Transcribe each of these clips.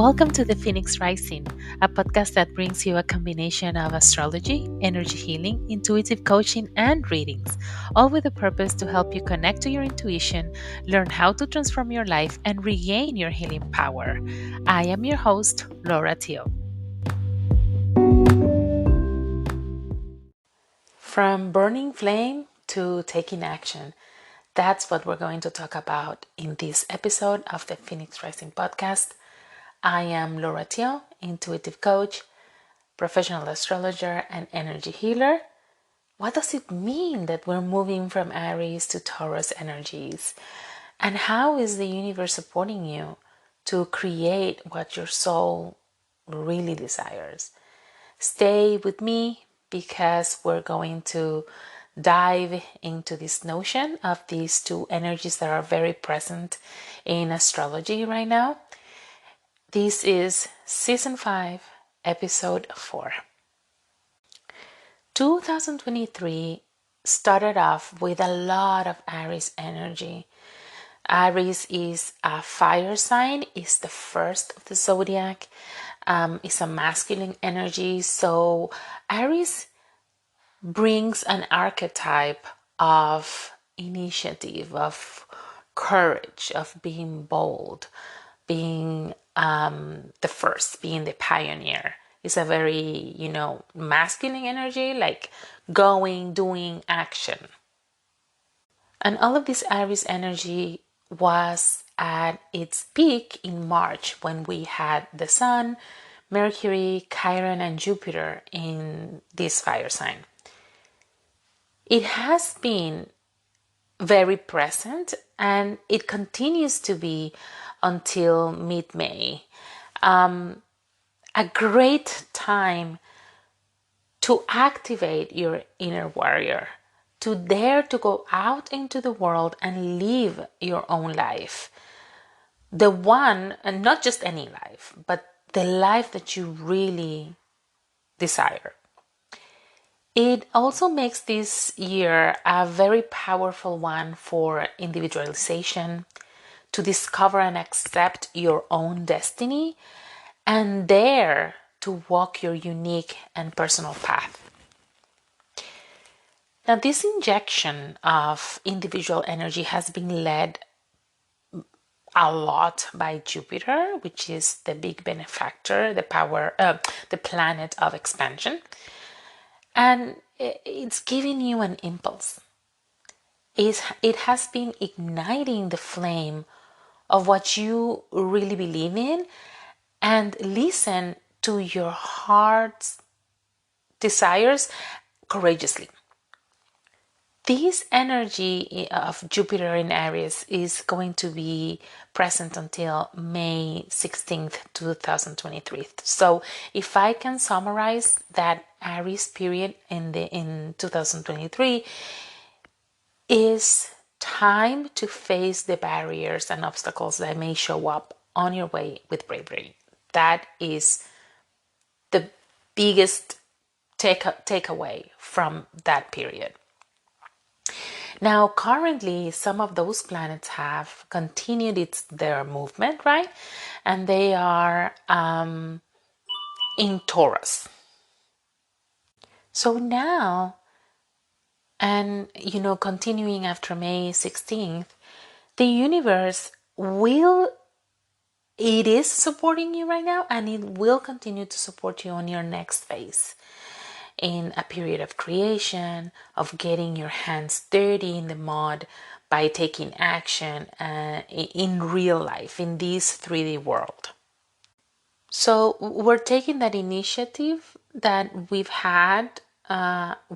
Welcome to the Phoenix Rising, a podcast that brings you a combination of astrology, energy healing, intuitive coaching, and readings, all with the purpose to help you connect to your intuition, learn how to transform your life, and regain your healing power. I am your host, Laura Teal. From burning flame to taking action. That's what we're going to talk about in this episode of the Phoenix Rising podcast. I am Laura Teal, intuitive coach, professional astrologer, and energy healer. What does it mean that we're moving from Aries to Taurus energies? And how is the universe supporting you to create what your soul really desires? Stay with me because we're going to dive into this notion of these two energies that are very present in astrology right now. This is Season 5, Episode 4. 2023 started off with a lot of Aries energy. Aries is a fire sign, is the first of the zodiac, is a masculine energy. So Aries brings an archetype of initiative, of courage, of being bold, being the first, being the pioneer. It's a very, masculine energy, like going, doing, action. And all of this Aries energy was at its peak in March when we had the Sun, Mercury, Chiron, and Jupiter in this fire sign. It has been very present and it continues to be until mid-May. A great time to activate your inner warrior, to dare to go out into the world and live your own life. The one, and not just any life, but the life that you really desire. It also makes this year a very powerful one for individualization, to discover and accept your own destiny, and dare to walk your unique and personal path. Now, this injection of individual energy has been led a lot by Jupiter, which is the big benefactor, the planet of expansion. And it's giving you an impulse. It has been igniting the flame of what you really believe in and listen to your heart's desires courageously. This energy of Jupiter in Aries is going to be present until May 16th, 2023. So if I can summarize that Aries period in 2023, is time to face the barriers and obstacles that may show up on your way with bravery. That is the biggest takeaway from that period. Now, currently, some of those planets have continued their movement, right? And they are in Taurus. So now, and continuing after May 16th, the universe it is supporting you right now, and it will continue to support you on your next phase. In a period of creation, of getting your hands dirty in the mud by taking action in real life, in this 3D world. So we're taking that initiative that we've had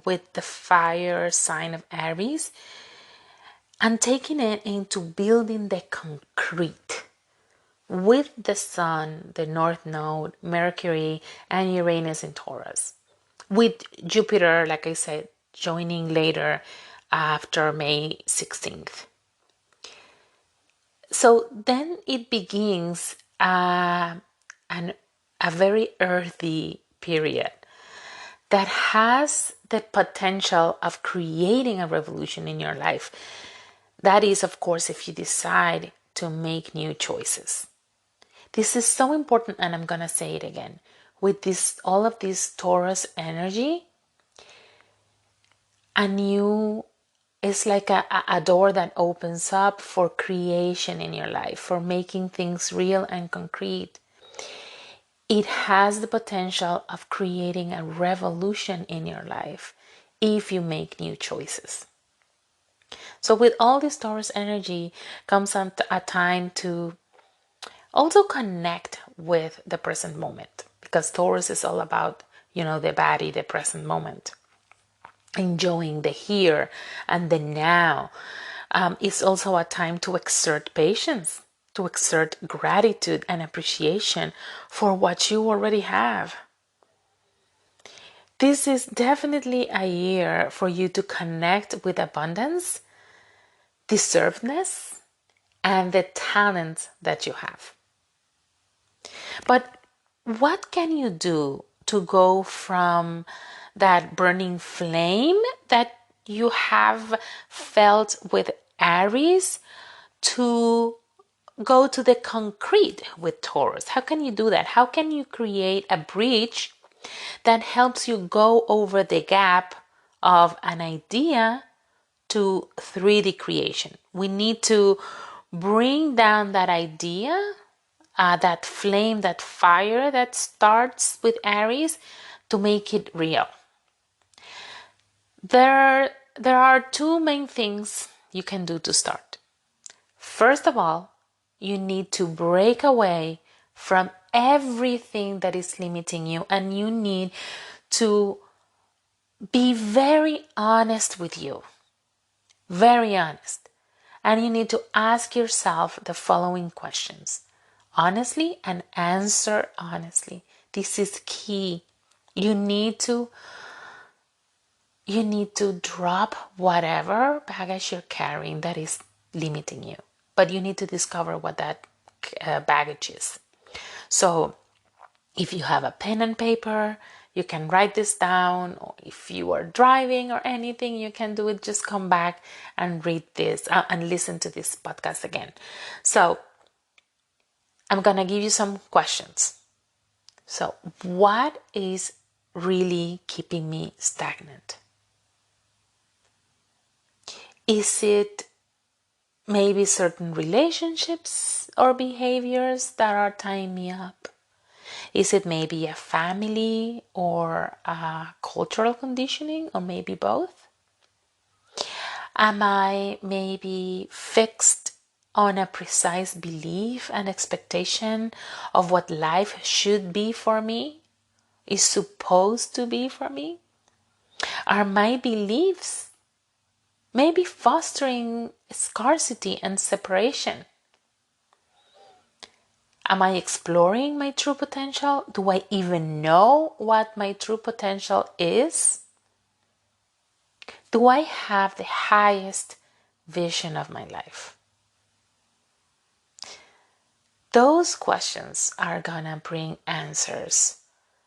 with the fire sign of Aries and taking it into building the concrete with the Sun, the North Node, Mercury, and Uranus in Taurus. With Jupiter, like I said, joining later after May 16th. So then it begins a very earthy period that has the potential of creating a revolution in your life. That is, of course, if you decide to make new choices. This is so important, and I'm going to say it again. With this, all of this Taurus energy, it's like a door that opens up for creation in your life, for making things real and concrete. It has the potential of creating a revolution in your life if you make new choices. So with all this Taurus energy comes a time to also connect with the present moment, because Taurus is all about, the body, the present moment, enjoying the here and the now. It's also a time to exert patience, to exert gratitude and appreciation for what you already have. This is definitely a year for you to connect with abundance, deservedness, and the talent that you have. But what can you do to go from that burning flame that you have felt with Aries to go to the concrete with Taurus? How can you do that? How can you create a bridge that helps you go over the gap of an idea to 3D creation? We need to bring down that idea, that flame, that fire that starts with Aries, to make it real. There are two main things you can do to start. First of all, you need to break away from everything that is limiting you, and you need to be very honest with you. Very honest. And you need to ask yourself the following questions honestly and answer honestly. This is key. You need to drop whatever baggage you're carrying that is limiting you. But you need to discover what that baggage is. So if you have a pen and paper, you can write this down, or if you are driving or anything, you can do it. Just come back and read this and listen to this podcast again. So I'm going to give you some questions. So what is really keeping me stagnant? Is it maybe certain relationships or behaviors that are tying me up? Is it maybe a family or a cultural conditioning, or maybe both? Am I maybe fixed on a precise belief and expectation of what life should be for me, is supposed to be for me? Are my beliefs maybe fostering scarcity and separation? Am I exploring my true potential? Do I even know what my true potential is? Do I have the highest vision of my life? Those questions are gonna bring answers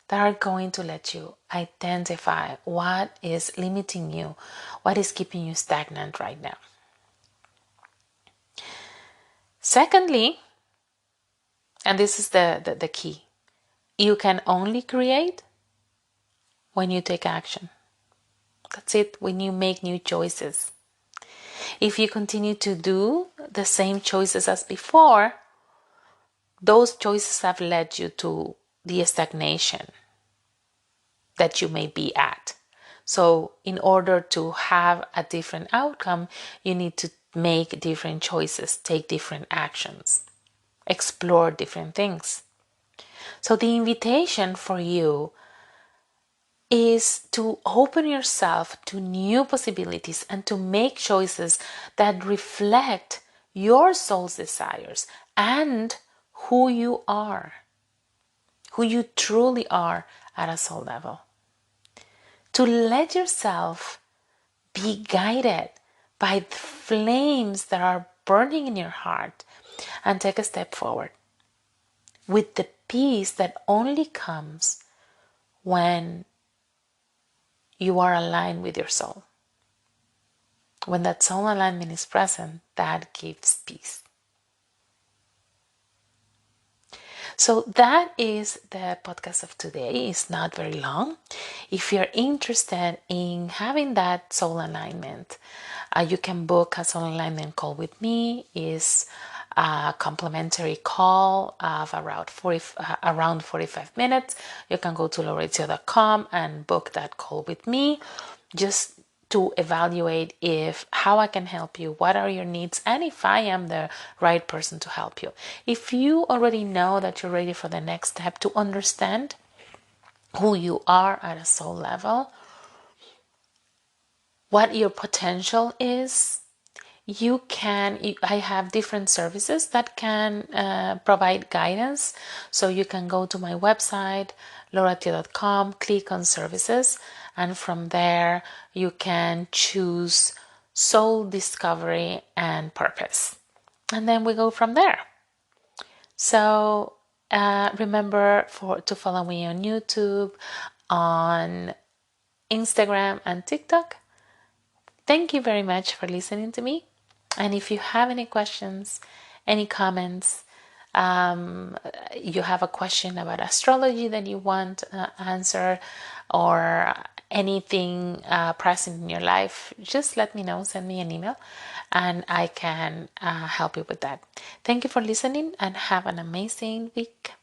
that are going to let you identify what is limiting you, what is keeping you stagnant right now. Secondly, and this is the key, you can only create when you take action. That's it, when you make new choices. If you continue to do the same choices as before, those choices have led you to the stagnation that you may be at. So in order to have a different outcome, you need to make different choices, take different actions, explore different things. So the invitation for you is to open yourself to new possibilities and to make choices that reflect your soul's desires and who you are, who you truly are at a soul level. To let yourself be guided by the flames that are burning in your heart and take a step forward with the peace that only comes when you are aligned with your soul. When that soul alignment is present, that gives peace. So that is the podcast of today. It's not very long. If you're interested in having that soul alignment, you can book a soul alignment call with me. Is a complimentary call of around 45 minutes. You can go to lauretio.com and book that call with me, just to evaluate if how I can help you, what are your needs, and if I am the right person to help you. If you already know that you're ready for the next step to understand who you are at a soul level, what your potential is, I have different services that can provide guidance. So you can go to my website lauretio.com, click on services, and from there you can choose soul discovery and purpose, and then we go from there. So remember to follow me on YouTube, on Instagram and TikTok. Thank you very much for listening to me. And if you have any questions, any comments, you have a question about astrology that you want answered, or anything present in your life, just let me know. Send me an email and I can help you with that. Thank you for listening and have an amazing week.